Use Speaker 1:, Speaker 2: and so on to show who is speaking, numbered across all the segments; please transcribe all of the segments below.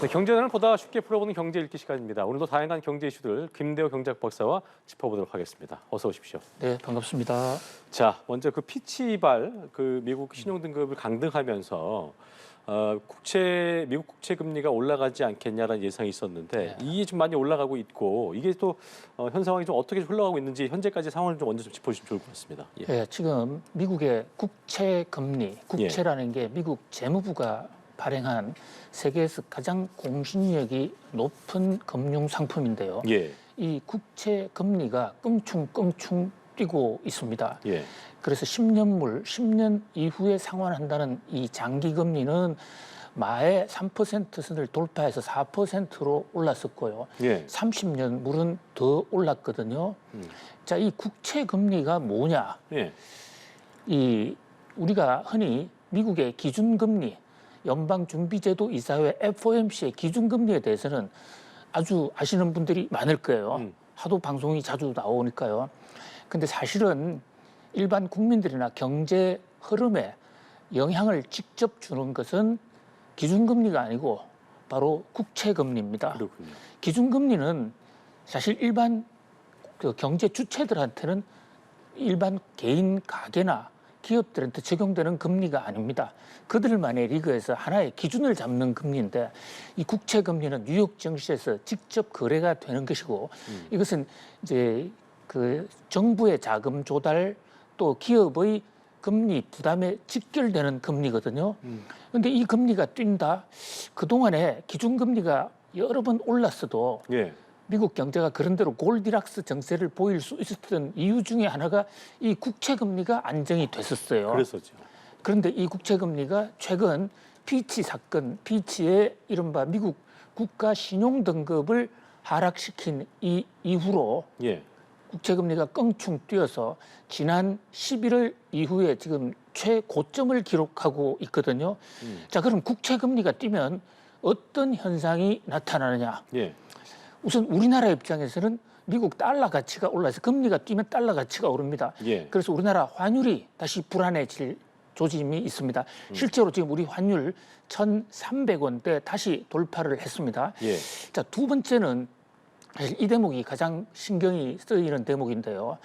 Speaker 1: 네, 경제는 보다 쉽게 풀어보는 경제 읽기 시간입니다. 오늘도 다양한 경제 이슈들 김대호 경제학 박사와 짚어보도록 하겠습니다. 어서 오십시오.
Speaker 2: 네, 반갑습니다.
Speaker 1: 자, 먼저 그 피치발 미국 신용 등급을 강등하면서 미국 국채 금리가 올라가지 않겠냐라는 예상이 있었는데 이게 좀 많이 올라가고 있고 이게 또 현 상황이 좀 어떻게 흘러가고 있는지 현재까지 상황을 좀 먼저 좀 짚어주시면 좋을 것 같습니다. 예.
Speaker 2: 네, 지금 미국의 국채 금리, 국채라는 게 미국 재무부가 발행한 세계에서 가장 공신력이 높은 금융 상품인데요.
Speaker 1: 예.
Speaker 2: 이 국채 금리가 껑충껑충 뛰고 있습니다.
Speaker 1: 예.
Speaker 2: 그래서 10년물, 10년 이후에 상환한다는 이 장기 금리는 마의 3%선을 돌파해서 4%로 올랐었고요.
Speaker 1: 예.
Speaker 2: 30년 물은 더 올랐거든요. 자, 이 국채 금리가 뭐냐?
Speaker 1: 예.
Speaker 2: 이 우리가 흔히 미국의 기준금리, 연방준비제도 이사회 FOMC의 기준금리에 대해서는 아주 아시는 분들이 많을 거예요. 하도 방송이 자주 나오니까요. 근데 사실은 일반 국민들이나 경제 흐름에 영향을 직접 주는 것은 기준금리가 아니고 바로 국채금리입니다.
Speaker 1: 그렇군요.
Speaker 2: 기준금리는 사실 일반 경제 주체들한테는 일반 개인 가게나 기업들한테 적용되는 금리가 아닙니다. 그들만의 리그에서 하나의 기준을 잡는 금리인데 이 국채 금리는 뉴욕 증시에서 직접 거래가 되는 것이고 이것은 이제 그 정부의 자금 조달 또 기업의 금리 부담에 직결되는 금리거든요. 그런데 이 금리가 뛴다. 그동안에 기준금리가 여러 번 올랐어도
Speaker 1: 예.
Speaker 2: 미국 경제가 그런대로 골디락스 정세를 보일 수 있었던 이유 중에 하나가 이 국채금리가 안정이 됐었어요.
Speaker 1: 그랬었죠.
Speaker 2: 그런데 이 국채금리가 최근 피치 사건, 피치의 이른바 미국 국가 신용 등급을 하락시킨 이 이후로
Speaker 1: 예.
Speaker 2: 국채금리가 껑충 뛰어서 지난 11월 이후에 지금 최고점을 기록하고 있거든요. 자, 그럼 국채금리가 뛰면 어떤 현상이 나타나느냐?
Speaker 1: 예.
Speaker 2: 우선 우리나라 입장에서는 미국 달러 가치가 올라서 금리가 뛰면 달러 가치가 오릅니다.
Speaker 1: 예.
Speaker 2: 그래서 우리나라 환율이 다시 불안해질 조짐이 있습니다. 실제로 지금 우리 환율 1,300원대 다시 돌파를 했습니다.
Speaker 1: 예.
Speaker 2: 자, 두 번째는 사실 이 대목이 가장 신경이 쓰이는 대목인데요.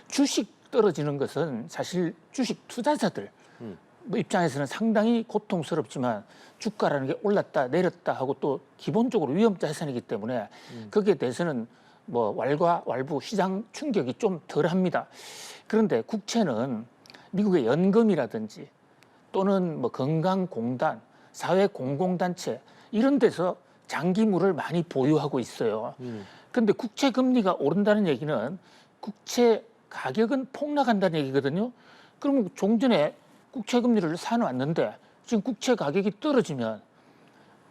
Speaker 2: 주식 떨어지는 것은 사실 주식 투자자들 입장에서는 상당히 고통스럽지만 주가라는 게 올랐다 내렸다 하고 또 기본적으로 위험 자산이기 때문에 거기에 대해서는 뭐 왈가왈부 시장 충격이 좀 덜합니다. 그런데 국채는 미국의 연금이라든지 또는 뭐 건강공단, 사회공공단체 이런 데서 장기물을 많이 보유하고 있어요. 그런데 국채 금리가 오른다는 얘기는 국채 가격은 폭락한다는 얘기거든요. 그러면 종전에 국채 금리를 사놓았는데 지금 국채 가격이 떨어지면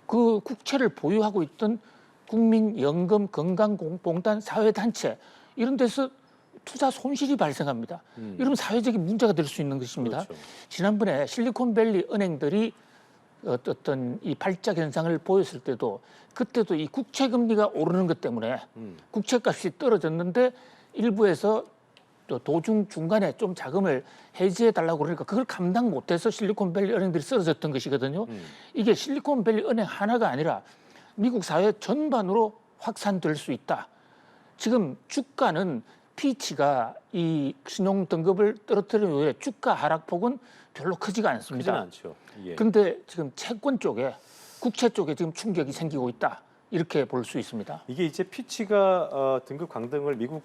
Speaker 2: 그 국채를 보유하고 있던 국민연금, 건강공단, 사회단체 이런 데서 투자 손실이 발생합니다. 이러면 사회적인 문제가 될 수 있는 것입니다.
Speaker 1: 그렇죠.
Speaker 2: 지난번에 실리콘밸리 은행들이 어떤 이 발작 현상을 보였을 때도 그때도 이 국채 금리가 오르는 것 때문에 국채값이 떨어졌는데 일부에서 또 도중 중간에 좀 자금을 해지해 달라고 그러니까 그걸 감당 못해서 실리콘밸리 은행들이 쓰러졌던 것이거든요. 이게 실리콘밸리 은행 하나가 아니라 미국 사회 전반으로 확산될 수 있다. 지금 주가는 피치가 이 신용 등급을 떨어뜨린 이후에 주가 하락폭은 별로 크지가 않습니다.
Speaker 1: 크진 않죠. 예.
Speaker 2: 그런데 지금 채권 쪽에 국채 쪽에 지금 충격이 생기고 있다. 이렇게 볼 수 있습니다.
Speaker 1: 이게 이제 피치가 등급 강등을 미국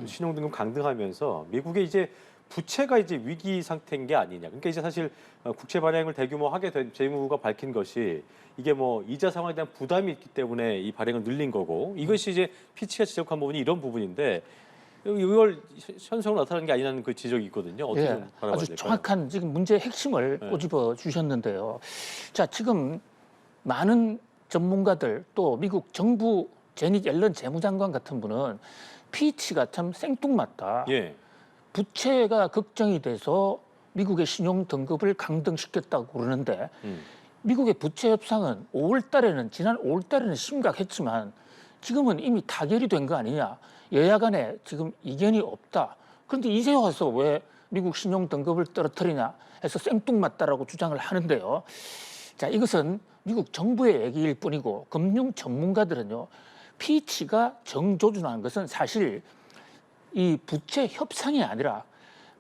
Speaker 1: 신용 등급 강등하면서 미국의 이제 부채가 이제 위기 상태인 게 아니냐. 그러니까 이제 사실 국채 발행을 대규모 하게 된 재무부가 밝힌 것이 이게 뭐 이자 상황에 대한 부담이 있기 때문에 이 발행을 늘린 거고 이것이 이제 피치가 지적한 부분이 이런 부분인데 이걸 현상으로 나타나는 게 아니라는 그 지적이 있거든요. 어떻게 좀 바라봐야
Speaker 2: 아주
Speaker 1: 될까요?
Speaker 2: 정확한 지금 문제의 핵심을 꼬집어 주셨는데요. 자, 지금 많은 전문가들 또 미국 정부 제닛 옐런 재무장관 같은 분은 피치가 참 생뚱맞다.
Speaker 1: 예.
Speaker 2: 부채가 걱정이 돼서 미국의 신용 등급을 강등시켰다고 그러는데 미국의 부채 협상은 지난 5월 달에는 심각했지만 지금은 이미 타결이 된 거 아니냐. 여야 간에 지금 이견이 없다. 그런데 이제 와서 왜 미국 신용 등급을 떨어뜨리냐 해서 생뚱맞다라고 주장을 하는데요. 자, 이것은 미국 정부의 얘기일 뿐이고 금융 전문가들은요. 피치가 정조준하는 것은 사실 이 부채 협상이 아니라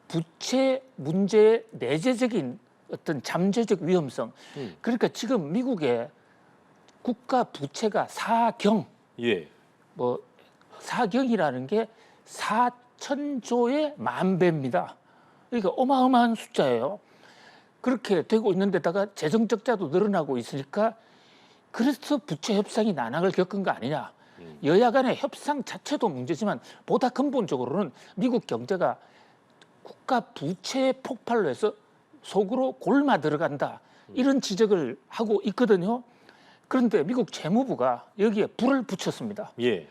Speaker 2: 부채 문제의 내재적인 어떤 잠재적 위험성. 그러니까 지금 미국의 국가 부채가 사경,
Speaker 1: 예.
Speaker 2: 뭐 사경이라는 게 4천조의 만 배입니다. 그러니까 어마어마한 숫자예요. 그렇게 되고 있는 데다가 재정 적자도 늘어나고 있으니까 그래서 부채 협상이 난항을 겪은 거 아니냐. 여야 간의 협상 자체도 문제지만 보다 근본적으로는 미국 경제가 국가 부채의 폭발로 해서 속으로 골마 들어간다. 이런 지적을 하고 있거든요. 그런데 미국 재무부가 여기에 불을 붙였습니다.
Speaker 1: 예.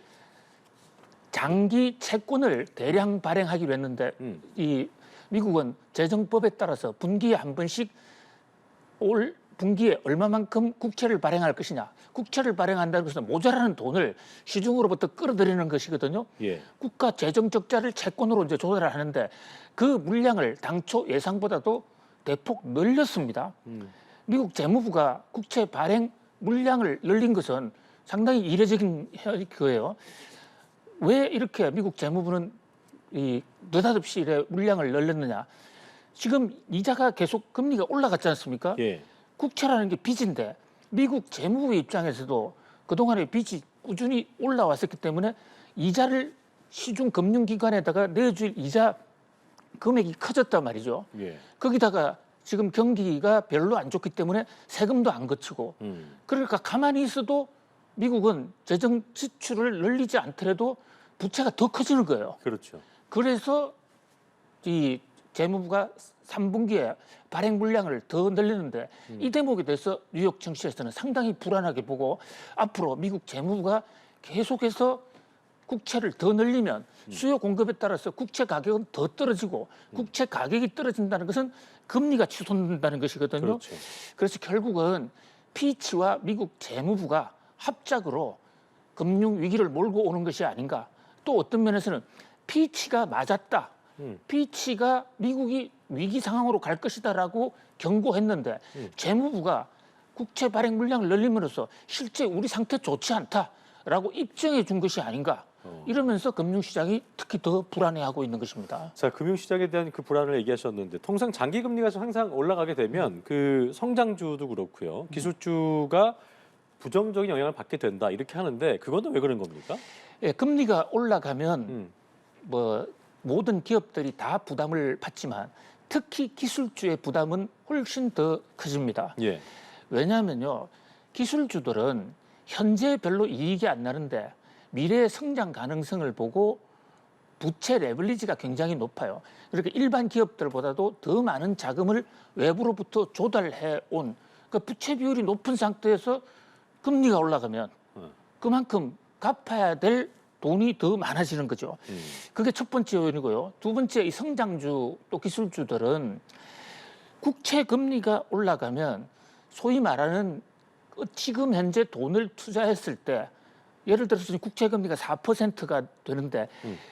Speaker 2: 장기 채권을 대량 발행하기로 했는데 이 미국은 재정법에 따라서 분기에 한 번씩 올 분기에 얼마만큼 국채를 발행할 것이냐. 국채를 발행한다는 것은 모자라는 돈을 시중으로부터 끌어들이는 것이거든요.
Speaker 1: 예.
Speaker 2: 국가 재정 적자를 채권으로 이제 조달을 하는데 그 물량을 당초 예상보다도 대폭 늘렸습니다. 미국 재무부가 국채 발행 물량을 늘린 것은 상당히 이례적인 거예요. 왜 이렇게 미국 재무부는 이 느닷없이 이래 물량을 늘렸느냐? 지금 이자가 계속 금리가 올라갔지 않습니까?
Speaker 1: 예.
Speaker 2: 국채라는 게 빚인데 미국 재무부 입장에서도 그동안에 빚이 꾸준히 올라왔었기 때문에 이자를 시중 금융기관에다가 내줄 이자 금액이 커졌단 말이죠.
Speaker 1: 예.
Speaker 2: 거기다가 지금 경기가 별로 안 좋기 때문에 세금도 안 거치고 그러니까 가만히 있어도 미국은 재정 지출을 늘리지 않더라도 부채가 더 커지는 거예요.
Speaker 1: 그렇죠.
Speaker 2: 그래서 이 재무부가 3분기에 발행 물량을 더 늘리는데 이 대목에 대해서 뉴욕 증시에서는 상당히 불안하게 보고 앞으로 미국 재무부가 계속해서 국채를 더 늘리면 수요 공급에 따라서 국채 가격은 더 떨어지고 국채 가격이 떨어진다는 것은 금리가 치솟는다는 것이거든요.
Speaker 1: 그렇죠.
Speaker 2: 그래서 결국은 피치와 미국 재무부가 합작으로 금융 위기를 몰고 오는 것이 아닌가. 또 어떤 면에서는 피치가 맞았다. 피치가 미국이 위기 상황으로 갈 것이다라고 경고했는데 재무부가 국채 발행 물량을 늘림으로써 실제 우리 상태 좋지 않다라고 입증해 준 것이 아닌가. 이러면서 금융시장이 특히 더 불안해하고 있는 것입니다.
Speaker 1: 자, 금융시장에 대한 그 불안을 얘기하셨는데 통상 장기 금리가 항상 올라가게 되면 그 성장주도 그렇고요. 기술주가 부정적인 영향을 받게 된다 이렇게 하는데 그건 왜 그런 겁니까?
Speaker 2: 예, 금리가 올라가면 뭐 모든 기업들이 다 부담을 받지만 특히 기술주의 부담은 훨씬 더 커집니다.
Speaker 1: 예.
Speaker 2: 왜냐하면요, 기술주들은 현재 별로 이익이 안 나는데 미래의 성장 가능성을 보고 부채 레버리지가 굉장히 높아요. 그러니까 일반 기업들보다도 더 많은 자금을 외부로부터 조달해 온 그 부채 비율이 높은 상태에서 금리가 올라가면 그만큼 갚아야 될 돈이 더 많아지는 거죠. 그게 첫 번째 요인이고요. 두 번째, 이 성장주 또 기술주들은 국채 금리가 올라가면 소위 말하는 지금 현재 돈을 투자했을 때 예를 들어서 국채 금리가 4%가 되는데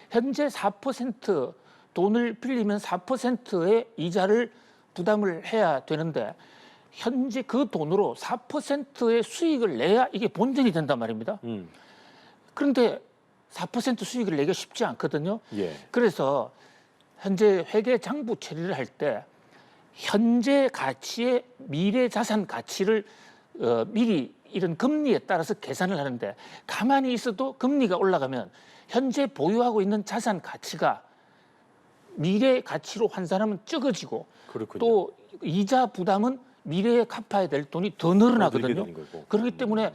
Speaker 2: 현재 4% 돈을 빌리면 4%의 이자를 부담을 해야 되는데 현재 그 돈으로 4%의 수익을 내야 이게 본전이 된단 말입니다. 그런데 4% 수익을 내기가 쉽지 않거든요.
Speaker 1: 예.
Speaker 2: 그래서 현재 회계 장부 처리를 할 때 현재 가치의 미래 자산 가치를 미리 이런 금리에 따라서 계산을 하는데 가만히 있어도 금리가 올라가면 현재 보유하고 있는 자산 가치가 미래 가치로 환산하면 적어지고
Speaker 1: 그렇군요.
Speaker 2: 또 이자 부담은 미래에 갚아야 될 돈이 더 늘어나거든요.
Speaker 1: 되는 거고.
Speaker 2: 그렇기 때문에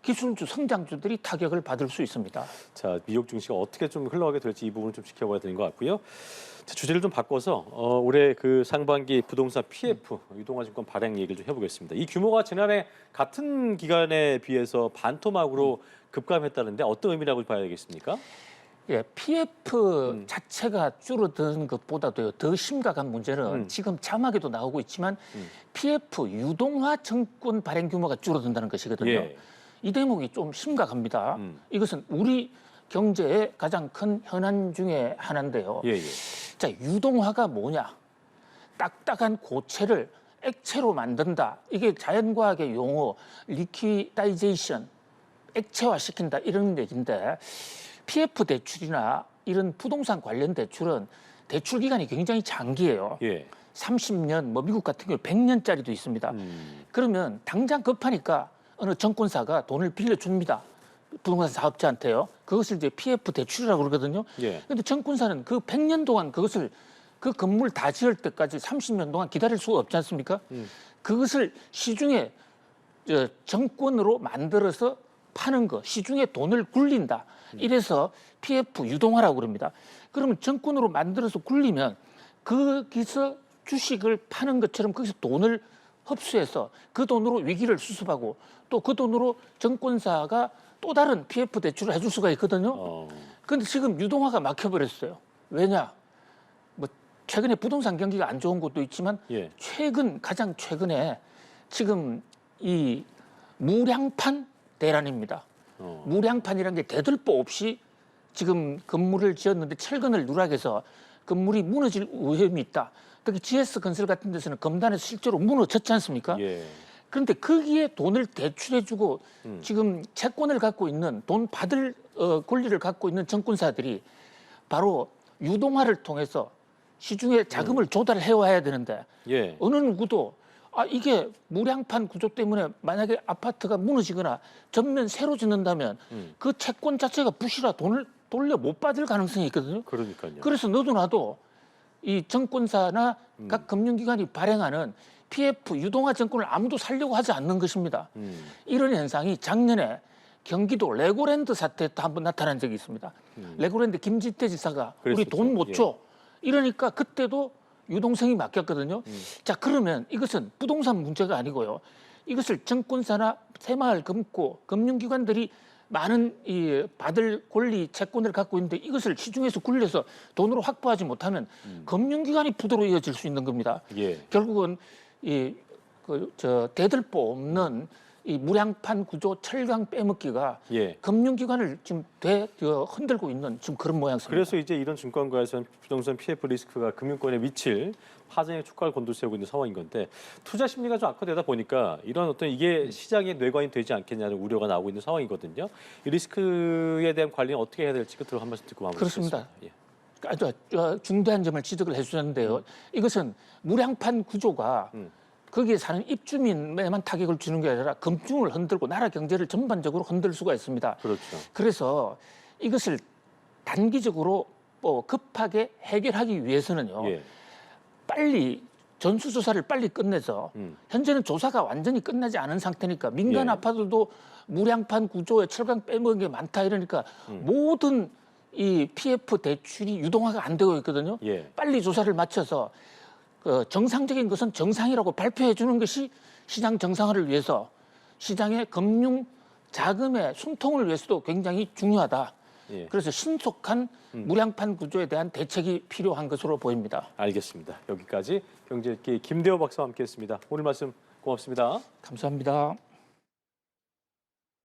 Speaker 2: 기술주, 성장주들이 타격을 받을 수 있습니다.
Speaker 1: 자, 미국 증시가 어떻게 좀 흘러가게 될지 이 부분을 좀 지켜봐야 되는 것 같고요. 자, 주제를 좀 바꿔서 올해 그 상반기 부동산 PF 유동화증권 발행 얘기를 좀 해보겠습니다. 이 규모가 지난해 같은 기간에 비해서 반토막으로 급감했다는데 어떤 의미라고 봐야 되겠습니까?
Speaker 2: 예, PF 자체가 줄어드는 것보다도 더 심각한 문제는 지금 자막에도 나오고 있지만 PF 유동화 증권 발행 규모가 줄어든다는 것이거든요.
Speaker 1: 예.
Speaker 2: 이 대목이 좀 심각합니다. 이것은 우리 경제의 가장 큰 현안 중에 하나인데요.
Speaker 1: 예, 예.
Speaker 2: 자, 유동화가 뭐냐? 딱딱한 고체를 액체로 만든다. 이게 자연과학의 용어 리퀴다이제이션, 액체화 시킨다 이런 얘기인데 PF 대출이나 이런 부동산 관련 대출은 대출 기간이 굉장히 장기예요.
Speaker 1: 예.
Speaker 2: 30년, 뭐 미국 같은 경우 100년짜리도 있습니다. 그러면 당장 급하니까 어느 정권사가 돈을 빌려줍니다. 부동산 사업자한테요. 그것을 이제 PF 대출이라고 그러거든요.
Speaker 1: 예.
Speaker 2: 근데 정권사는 그 100년 동안 그것을 그 건물 다 지을 때까지 30년 동안 기다릴 수가 없지 않습니까? 그것을 시중에 정권으로 만들어서 파는 거, 시중에 돈을 굴린다. 이래서 PF 유동화라고 그럽니다. 그러면 정권으로 만들어서 굴리면 거기서 주식을 파는 것처럼 거기서 돈을 흡수해서 그 돈으로 위기를 수습하고 또 그 돈으로 정권사가 또 다른 PF 대출을 해줄 수가 있거든요. 그런데 지금 유동화가 막혀버렸어요. 왜냐? 뭐 최근에 부동산 경기가 안 좋은 것도 있지만
Speaker 1: 예.
Speaker 2: 가장 최근에 지금 이 무량판 대란입니다. 무량판이라는 게 대들보 없이 지금 건물을 지었는데 철근을 누락해서 건물이 무너질 위험이 있다. 특히 GS건설 같은 데서는 검단에서 실제로 무너졌지 않습니까?
Speaker 1: 예.
Speaker 2: 그런데 거기에 돈을 대출해주고 지금 채권을 갖고 있는 돈 받을 권리를 갖고 있는 정권사들이 바로 유동화를 통해서 시중에 자금을 조달해 와야 되는데
Speaker 1: 예.
Speaker 2: 어느 누구도 이게 무량판 구조 때문에 만약에 아파트가 무너지거나 전면 새로 짓는다면 그 채권 자체가 부실화 돈을 돌려 못 받을 가능성이 있거든요.
Speaker 1: 그러니까요.
Speaker 2: 그래서 너도 나도 이 정권사나 각 금융기관이 발행하는 PF 유동화 정권을 아무도 살려고 하지 않는 것입니다. 이런 현상이 작년에 경기도 레고랜드 사태 때 한번 나타난 적이 있습니다. 레고랜드 김진태 지사가 우리
Speaker 1: 그랬었죠.
Speaker 2: 돈 못 줘. 이러니까 그때도 유동성이 막혔거든요. 자, 그러면 이것은 부동산 문제가 아니고요. 이것을 정권사나 새마을 금고 금융기관들이 많은 이 받을 권리 채권을 갖고 있는데 이것을 시중에서 굴려서 돈으로 확보하지 못하면 금융기관이 부도로 이어질 수 있는 겁니다.
Speaker 1: 예.
Speaker 2: 결국은 대들보 없는 이 무량판 구조 철강 빼먹기가
Speaker 1: 예.
Speaker 2: 금융기관을 지금 흔들고 있는 지금 그런 모양새입니다.
Speaker 1: 그래서 이제 이런 증권가에서는 부동산 PF 리스크가 금융권에 미칠 파장의 축가를 곤두세우고 있는 상황인 건데 투자 심리가 좀 악화되다 보니까 이런 어떤 이게 시장의 뇌관이 되지 않겠냐는 우려가 나오고 있는 상황이거든요. 이 리스크에 대한 관리는 어떻게 해야 될지 끝으로 한 말씀 듣고 마무리하겠습니다.
Speaker 2: 그렇습니다.
Speaker 1: 예.
Speaker 2: 아주 중대한 점을 지적을 해주셨는데요. 이것은 무량판 구조가 거기에 사는 입주민에만 타격을 주는 게 아니라 금융을 흔들고 나라 경제를 전반적으로 흔들 수가 있습니다.
Speaker 1: 그렇죠.
Speaker 2: 그래서 이것을 단기적으로 급하게 해결하기 위해서는요.
Speaker 1: 예.
Speaker 2: 빨리 전수조사를 빨리 끝내서 현재는 조사가 완전히 끝나지 않은 상태니까 민간
Speaker 1: 예.
Speaker 2: 아파트도 무량판 구조에 철강 빼먹은 게 많다 이러니까 모든 이 PF 대출이 유동화가 안 되고 있거든요.
Speaker 1: 예.
Speaker 2: 빨리 조사를 마쳐서 정상적인 것은 정상이라고 발표해 주는 것이 시장 정상화를 위해서 시장의 금융 자금의 숨통을 위해서도 굉장히 중요하다.
Speaker 1: 예.
Speaker 2: 그래서 신속한 무량판 구조에 대한 대책이 필요한 것으로 보입니다.
Speaker 1: 알겠습니다. 여기까지 경제일기 김대호 박사와 함께했습니다. 오늘 말씀 고맙습니다.
Speaker 2: 감사합니다.